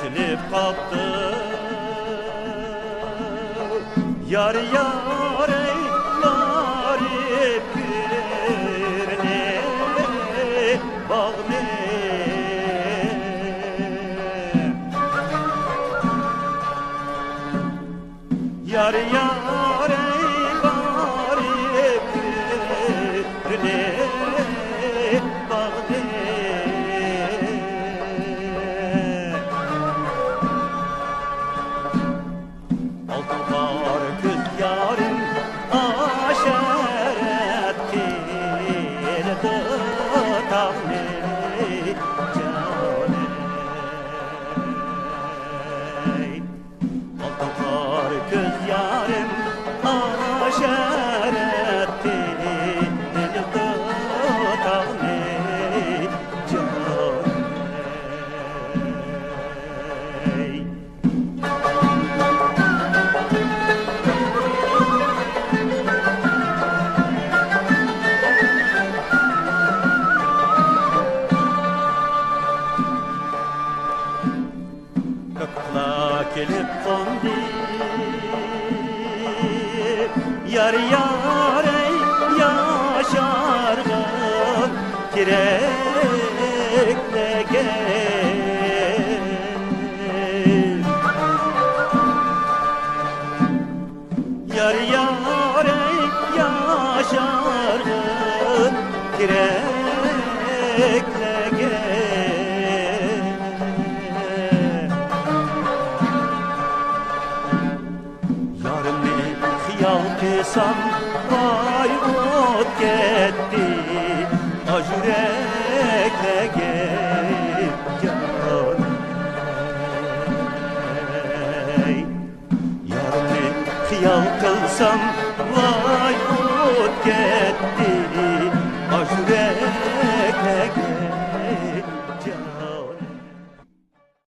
silip kaptı. Yar yar eylar ipirne bağne. Yar yar eylar ipirne bağne. Altın var kız yarın aşerettin dıtavne cane. Altın var kız yarın aşerettin dıtavne cane. Kıkla kelip kondi yar yar ey yaşargın kireklegen. Yar yar ey yaşargın kireklegen. Yarını hıyal kısam vay ot gitti ajürekle gel canım. Yarını hıyal kılsam